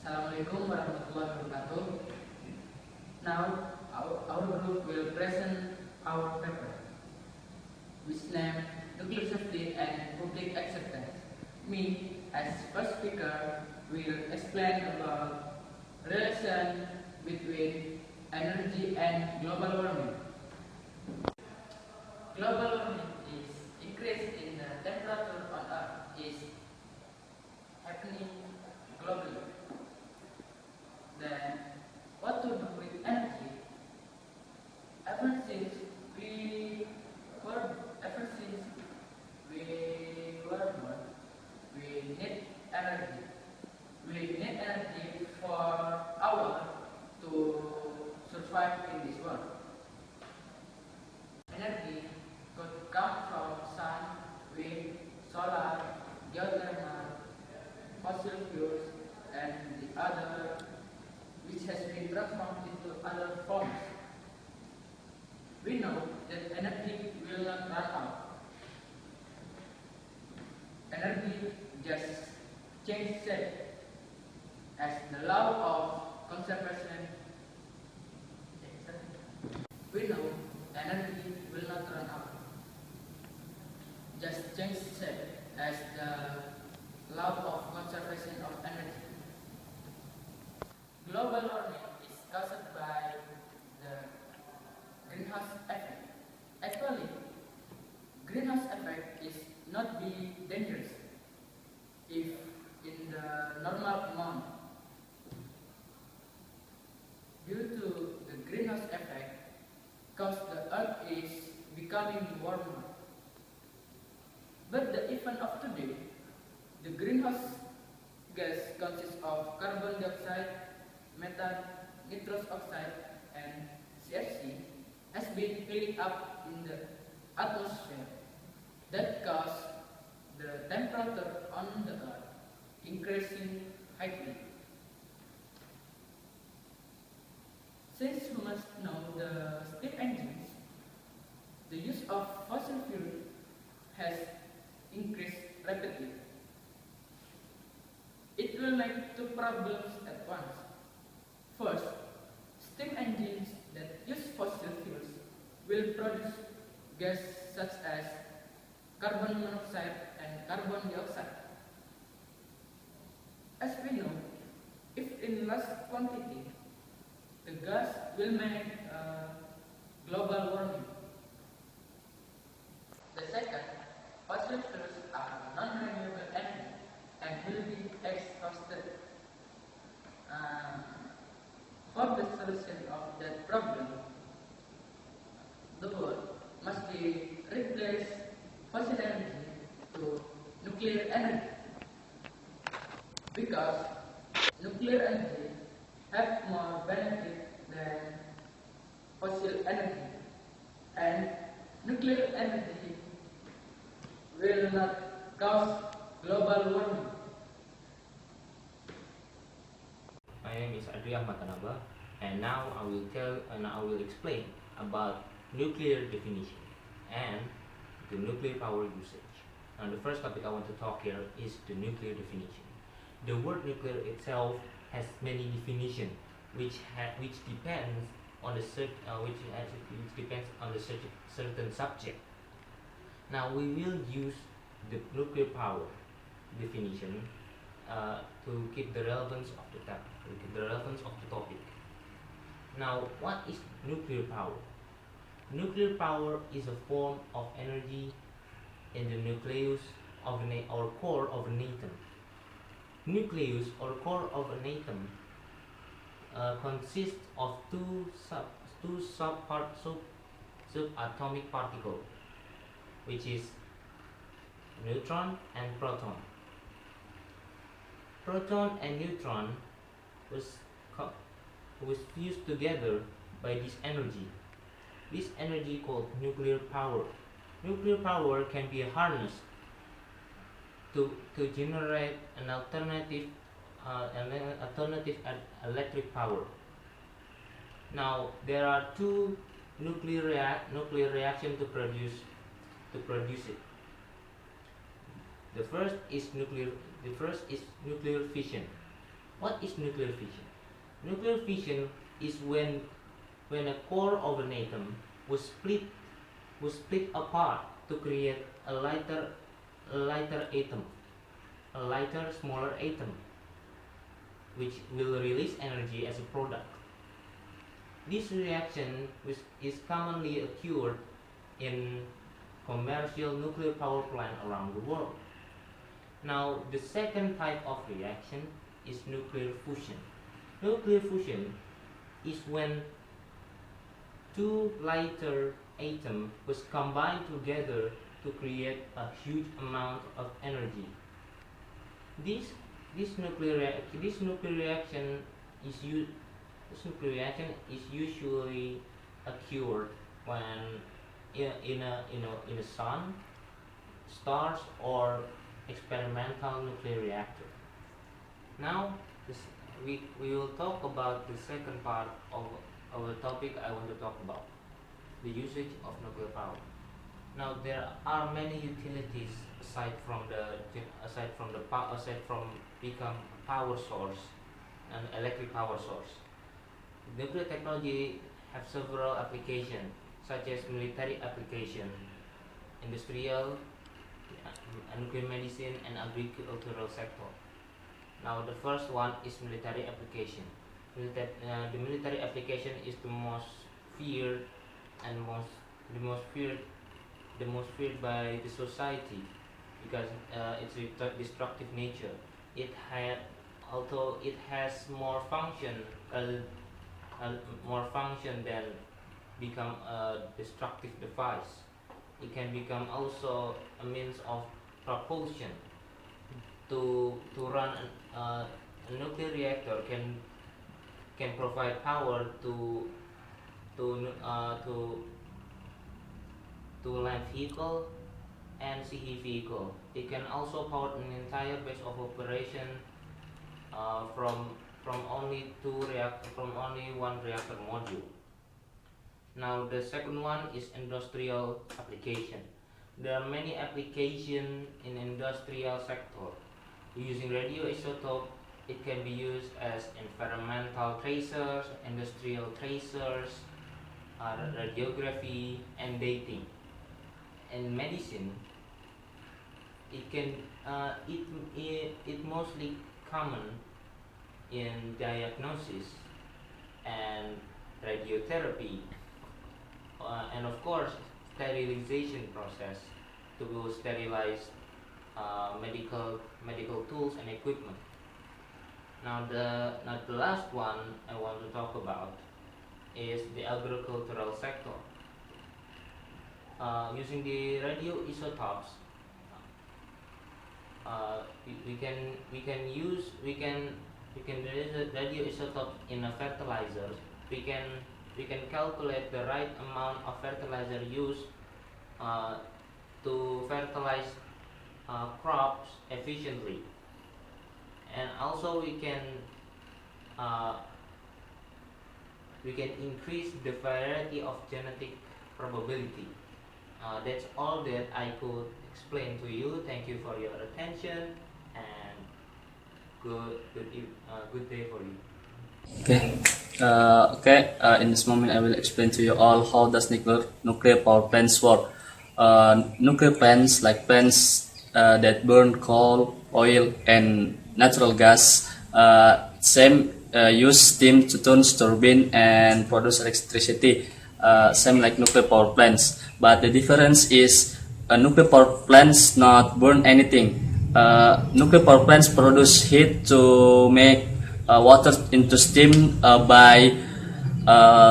Assalamualaikum warahmatullahi wabarakatuh. Now, our group will present our paper, which name Nuclear Safety and Public Acceptance. Me, as first speaker, will explain about relation between energy and global warming. Global warming is increase in the temperature on Earth is happening globally. Then, what to do with energy? Ever since we were born, we need energy. We need energy for to survive in this world. Energy could come from sun, wind, solar, geothermal, fossil fuels, and the other which has been transformed into other forms. We know that energy will not run out. Energy just changes shape as the law of conservation. We know energy will not run out. Just change shape as the law of conservation of energy. Global warming is caused by the greenhouse effect. Actually, greenhouse effect is not be dangerous if in the normal amount. Due to the greenhouse effect, because the earth is becoming warmer. But the event of today, the greenhouse gas consists of carbon dioxide, methane, nitrous oxide, and CFC has been filling up in the atmosphere that cause the temperature on the earth increasing highly. Since we must know the steam engines, the use of fossil fuel has increased rapidly. It will make two problems at once. First, steam engines that use fossil fuels will produce gas such as carbon monoxide and carbon dioxide. As we know, if in large quantity, the gas will make global warming. The second, fossil fuels are non-renewable energy and will be exhausted. For the solution of that problem, the world must be replace fossil energy to nuclear energy, because nuclear energy have more benefit than fossil energy, and nuclear energy will not cause global warming. My name is Gadjah Mada, and now I will explain about nuclear definition and the nuclear power usage. Now, the first topic I want to talk here is the nuclear definition. The word nuclear itself has many definitions, which depends on the certain subject. Now, we will use the nuclear power definition to keep the relevance of the topic. Now, what is nuclear power? Nuclear power is a form of energy in the nucleus of or core of an atom. Nucleus or core of an atom consists of two subatomic particles, which is neutron and proton. Proton and neutron was fused together by this energy. This energy called nuclear power. Nuclear power can be harnessed to generate an alternative electric power. Now, there are two nuclear reactions to produce it. The first is nuclear fission. What is nuclear fission? Nuclear fission is when a core of an atom was split apart to create a lighter atom, a lighter, smaller atom, which will release energy as a product. This reaction is commonly occurred in commercial nuclear power plants around the world. Now, the second type of reaction is nuclear fusion. Nuclear fusion is when two lighter atoms was combined together to create a huge amount of energy. This nuclear reaction is usually occurred when in a sun, stars, or experimental nuclear reactor. Now we will talk about the second part of the topic I want to talk about, the usage of nuclear power. Now there are many utilities aside from become power source and electric power source. Nuclear technology have several applications, such as military application, industrial, nuclear medicine, and agricultural sector. Now the first one is military application. The military application is the most feared and the most feared by the society, because it's a destructive nature. Although it has more function than become a destructive device. It can become also a means of propulsion. To run a nuclear reactor can provide power to land vehicle and sea vehicle. It can also power an entire base of operation from only one reactor module. Now the second one is industrial application. There are many applications in industrial sector. Using radioisotope, it can be used as environmental tracers, industrial tracers, radiography, and dating. In medicine, it mostly common in diagnosis and radiotherapy, and of course sterilization process to sterilize medical tools and equipment. Now the last one I want to talk about is the agricultural sector. Using the radioisotopes, we can release radioisotope in a fertilizer. We can calculate the right amount of fertilizer used to fertilize crops efficiently, and also we can increase the variety of genetic probability. That's all that I could explain to you. Thank you for your attention, and good day for you. In this moment I will explain to you all how does nuclear power plants work. Nuclear plants, like plants that burn coal, oil, and natural gas, use steam to turn turbine and produce electricity, same like nuclear power plants. But the difference is nuclear power plants not burn anything. Nuclear power plants produce heat to make water into steam by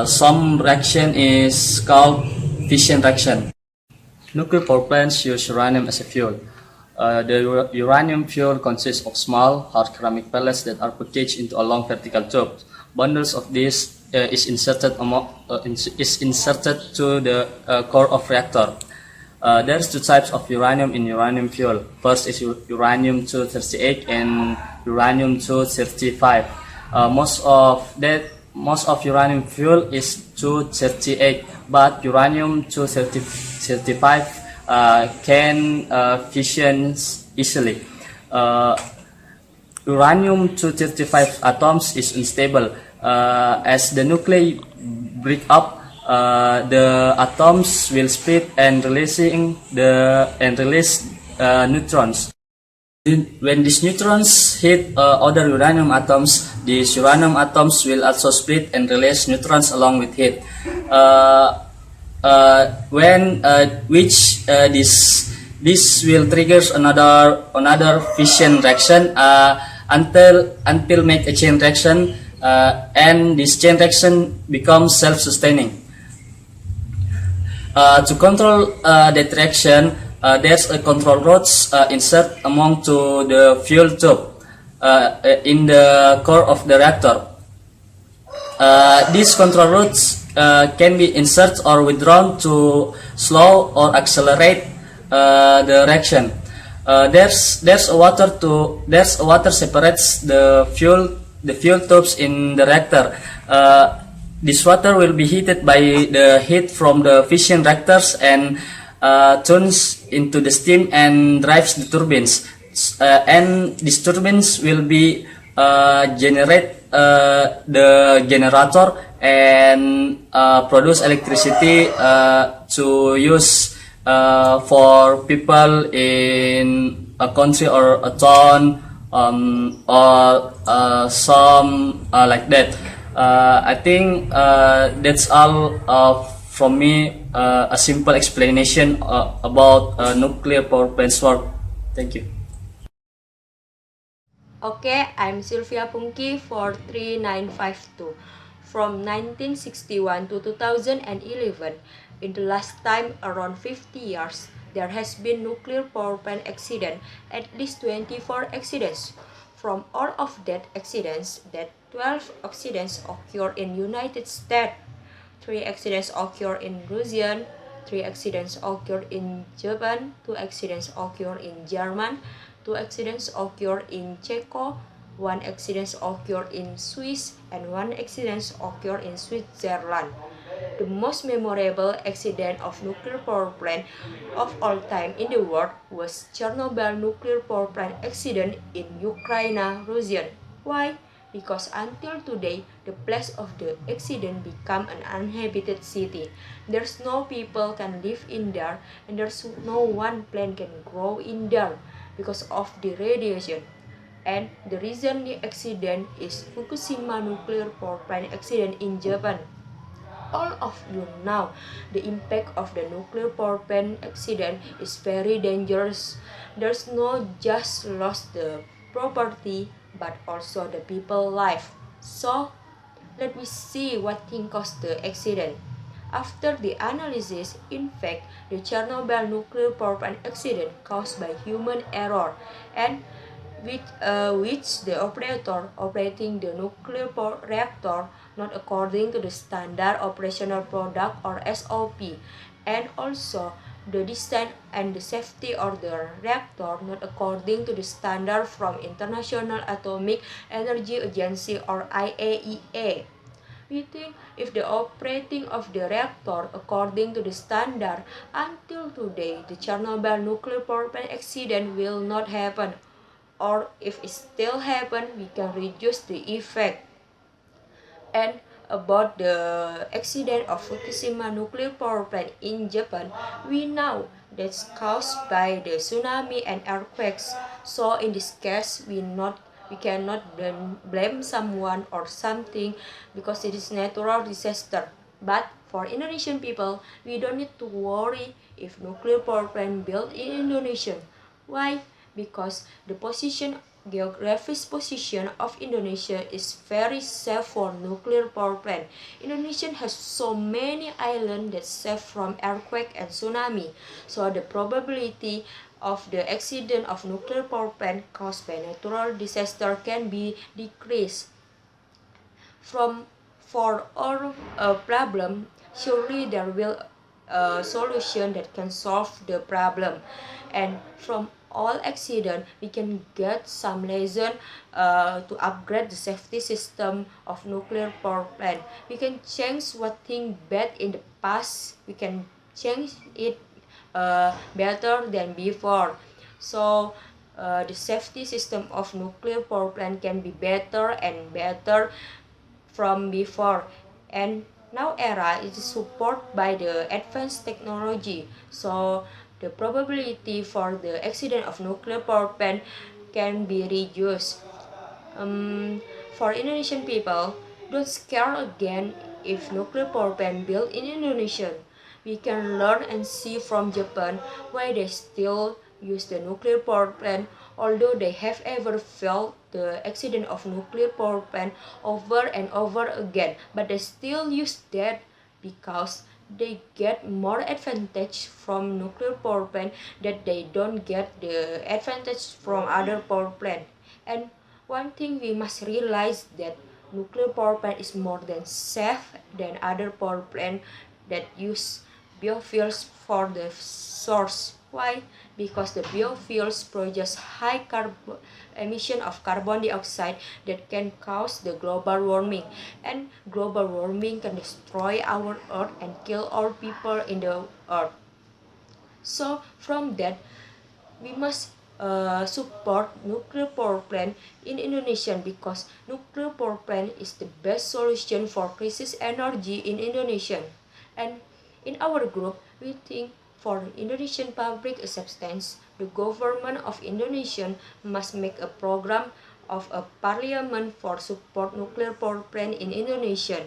some reaction is called fission reaction. Nuclear power plants use uranium as a fuel. The uranium fuel consists of small hard ceramic pellets that are packaged into a long vertical tube. Bundles of this is inserted to the core of reactor. There's two types of uranium in uranium fuel. First is uranium-238 and uranium-235. Most of uranium fuel is 238, but uranium-235 can fission easily. uranium-235 atoms is unstable. As the nuclei break up, the atoms will split and release neutrons. When these neutrons hit other uranium atoms, these uranium atoms will also split and release neutrons along with it. This will triggers another fission reaction until make a chain reaction, and this chain reaction becomes self-sustaining. To control that reaction, there's a control rods insert among to the fuel tube in the core of the reactor. These control rods can be inserted or withdrawn to slow or accelerate the reaction. There's a water separates the fuel tubes in the reactor. This water will be heated by the heat from the fission reactors and turns into the steam and drives the turbines. And these turbines will be generate the generator and produce electricity to use for people in a country or a town or some like that. I think that's all from me, a simple explanation about nuclear power plants work. Thank you. Okay, I'm Sylvia Pungki for 3952. From 1961 to 2011, in the last time around 50 years, there has been nuclear power plant accident, at least 24 accidents. From all of that accidents, 12 accidents occur in United States, 3 accidents occur in Russia, 3 accidents occur in Japan, 2 accidents occur in Germany, 2 accidents occur in Czechia, 1 accident occur in Swiss, and 1 accident occur in Switzerland. The most memorable accident of nuclear power plant of all time in the world was Chernobyl nuclear power plant accident in Ukraine, Russia. Why? Because until today, the place of the accident become an uninhabited city. There's no people can live in there, and there's no one plant can grow in there because of the radiation. And the recent accident is Fukushima nuclear power plant accident in Japan. All of you know the impact of the nuclear power plant accident is very dangerous. There's not just lost the property but also the people life. So let me see what thing caused the accident. After the analysis, in fact, the Chernobyl nuclear power plant accident caused by human error, and which the operator operating the nuclear power reactor not according to the standard operational product or SOP, and also the design and the safety of the reactor not according to the standard from International Atomic Energy Agency or IAEA. We think if the operating of the reactor according to the standard, until today the Chernobyl nuclear power plant accident will not happen, or if it still happen, we can reduce the effect. And about the accident of Fukushima nuclear power plant in Japan, we know that's caused by the tsunami and earthquakes. So in this case, we cannot blame someone or something because it is natural disaster. But for Indonesian people, we don't need to worry if nuclear power plant built in Indonesia. Why? Because the geographic position of Indonesia is very safe for nuclear power plant. Indonesia has so many islands that safe from earthquake and tsunami, so the probability of the accident of nuclear power plant caused by natural disaster can be decreased. For all problem, surely there will a solution that can solve the problem, and from all accident we can get some lesson to upgrade the safety system of nuclear power plant. We can change what thing bad in the past, we can change it better than before. So the safety system of nuclear power plant can be better and better from before, and now era is supported by the advanced technology, so the probability for the accident of nuclear power plant can be reduced. For Indonesian people, don't scare again if nuclear power plant built in Indonesia. We can learn and see from Japan why they still use the nuclear power plant, although they have ever felt the accident of nuclear power plant over and over again, but they still use that because they get more advantage from nuclear power plant that they don't get the advantage from other power plant. And one thing we must realize that nuclear power plant is more than safe than other power plant that use biofuels for the source. Why? Because the biofuels produce high emission of carbon dioxide that can cause the global warming, and global warming can destroy our earth and kill all people in the earth. So from that, we must support nuclear power plant in Indonesia, because nuclear power plant is the best solution for crisis energy in Indonesia. And in our group, we think for Indonesian public acceptance, the government of Indonesia must make a program of a parliament for support nuclear power plant in Indonesia,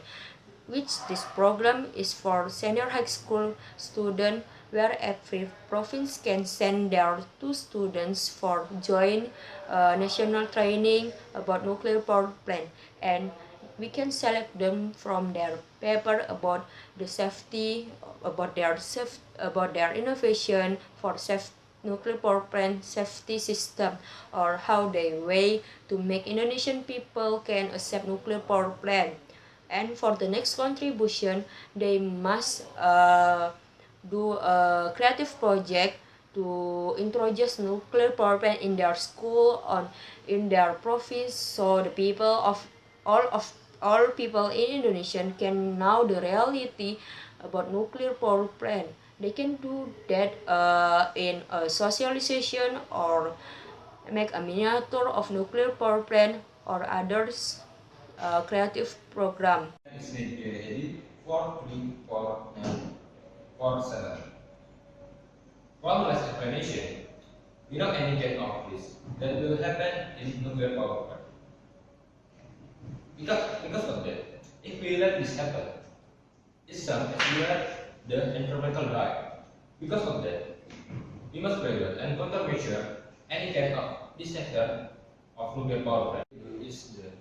which this program is for senior high school students, where every province can send their 2 students for join national training about nuclear power plant, and we can select them from their paper about the safety, about their innovation for safe nuclear power plant safety system, or how they way to make Indonesian people can accept nuclear power plant. And for the next contribution, they must do a creative project to introduce nuclear power plant in their school or in their province, so the people of all people in Indonesia can know the reality about nuclear power plant. They can do that in a socialization, or make a miniature of nuclear power plant, or others creative program. Is headed 43447. One last explanation. Without any get of this, that will happen in nuclear power plant. Because of that, if we let this happen, it's some as we let the environmental die. Because of that, we must prevent and countermeasure any kind of disaster of nuclear power plant. Is the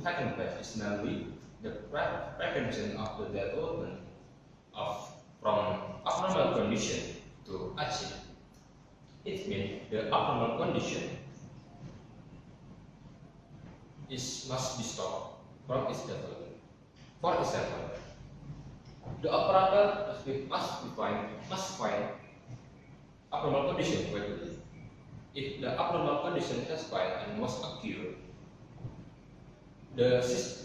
second phase is mainly the prevention of the development of from abnormal condition to achieve. It means the abnormal condition must be stopped from its development. For example, the operator must find abnormal condition quickly. If the abnormal condition has found and must occur, the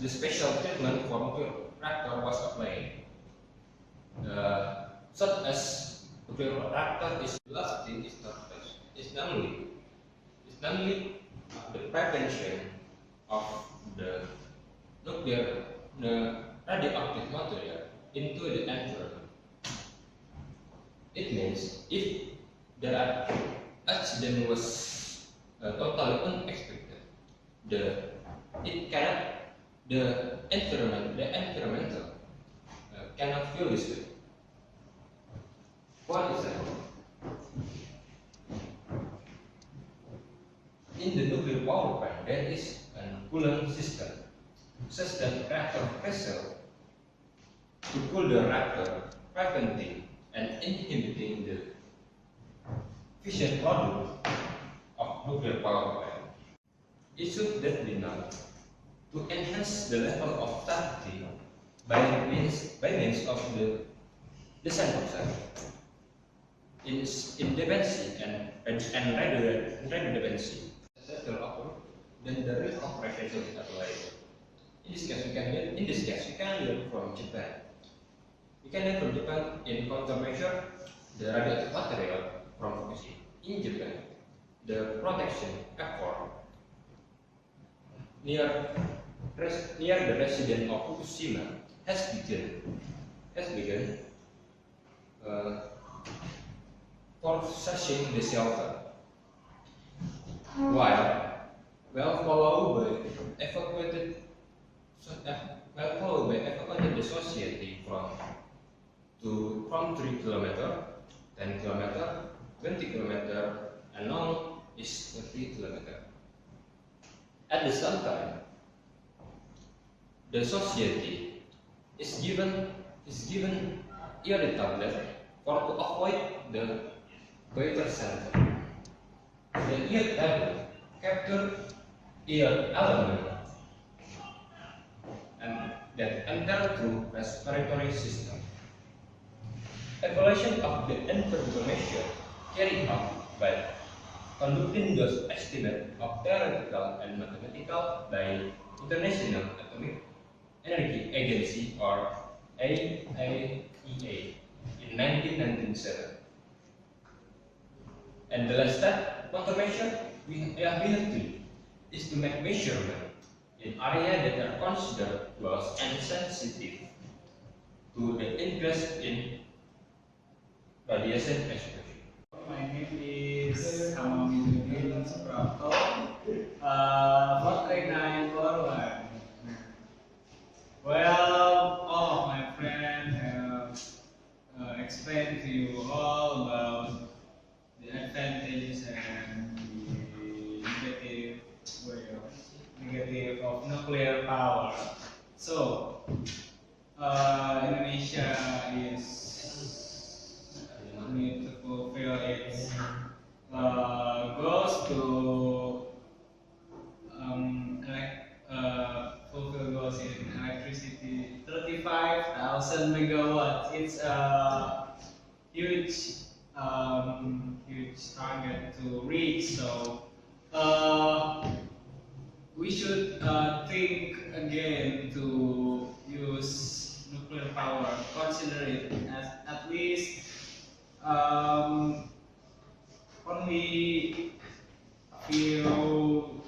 special treatment for nuclear reactor was applied, such as nuclear reactor is last thing is not first. It's namely the prevention of the radioactive material into the environment. It means if the accident was totally unexpected, the environmental cannot feel this way. For example, in the nuclear power plant, there is a coolant system, such that reactor vessel to cool the reactor, preventing and inhibiting the fission product of nuclear power plant. It should that be known to enhance the level of safety by means of the design process in dependency and radio dependency. Then the risk of radiation is applied. In this case, we can learn from Japan. We can learn from Japan in countermeasure the radioactive material from Fukushima in Japan. the protection effort near the resident of Fukushima has begun for searching the shelter, while followed by evacuated the society from 3 km, 10 km, 20 km, and now is 30 km. At the same time, the society is given early tablet for to avoid the greater center. The ear tablet capture ear element and that enter through respiratory system. Evaluation of the information carried out by conducting those estimates of theoretical and mathematical by International Atomic Energy Agency or IAEA in 1997. And the last step, confirmation we have to is to make measurement in areas that are considered close and sensitive to the increase in radiation exposure. My name is Hamamidudin Suprapto, 43941. Well, all of my friends have explained to you all about the advantages and the negative of nuclear power. So, Indonesia is need to fulfill its goals to fulfill goals in electricity 35,000 megawatts. It's a huge target to reach. So we should think again to use nuclear power. Consider it as at least only few,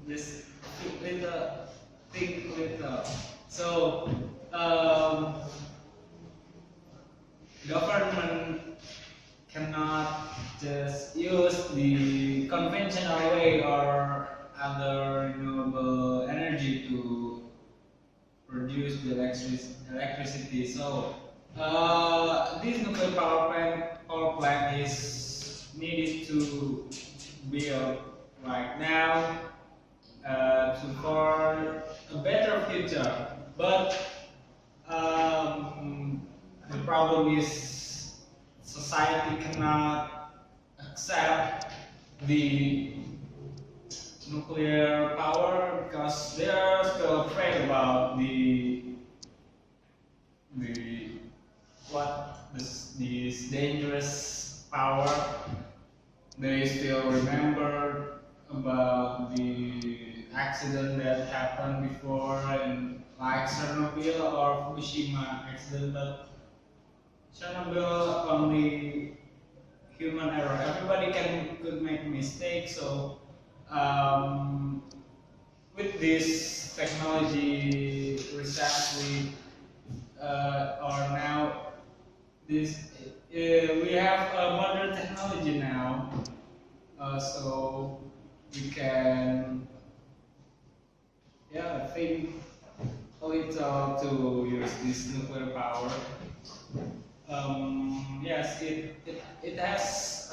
just think little. So government cannot just use the conventional way or other renewable energy to produce the electricity. So this nuclear power plant is needed to build right now for a better future. But the problem is society cannot accept the nuclear power because they are still afraid about this dangerous power. They still remember about the accident that happened before, and like Chernobyl or Fukushima accident. But Chernobyl only human error. Everybody could make mistakes. So with this technology recently or now, we have modern technology now, so we can think a little to use this nuclear power. Yes, it has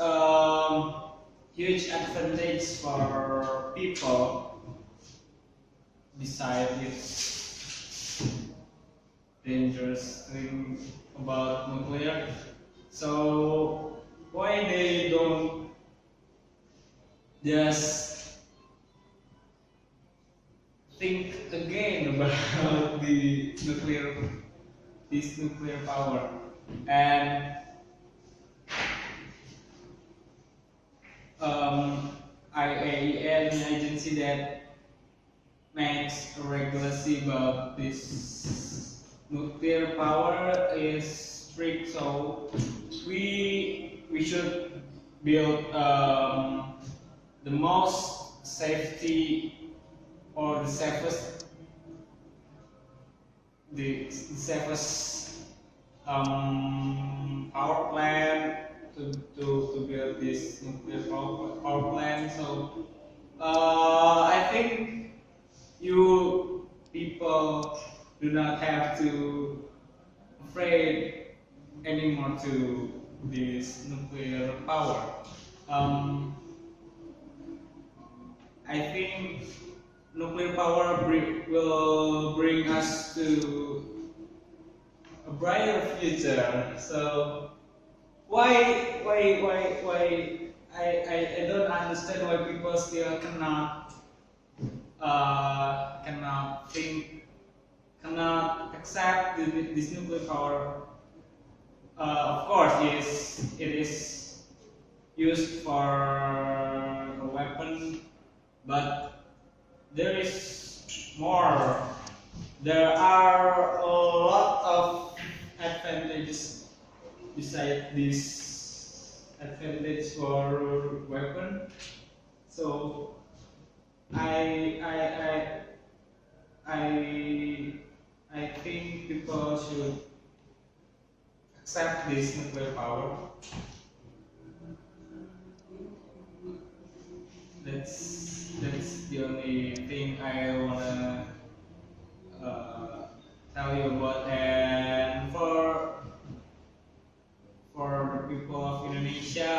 huge advantage for people. Besides its dangerous thing about nuclear, so why they don't just think again about this nuclear power? And IAEA, an agency that makes a regulation about this nuclear power, is strict. So we we should build the most safety or the safest power plant to build this nuclear power plant. So I think you people do not have to afraid anymore to this nuclear power. I think nuclear power will bring us to a brighter future. So why I don't understand why people still cannot accept this nuclear power. Of course, it is used for a weapon, but there is more. There are a lot of advantages beside this advantage for weapon. So I I I I think people should accept this nuclear power. That's the only thing I wanna tell you about. And for the people of Indonesia,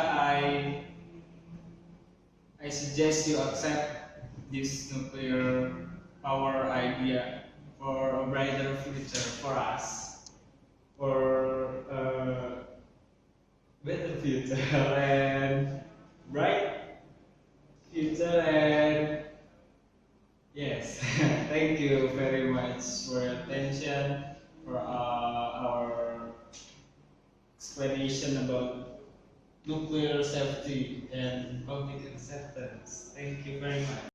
I suggest you accept this nuclear power idea for a brighter future for us, for a better future and bright future. And yes, thank you very much for your attention, for our explanation about nuclear safety and public acceptance. Thank you very much.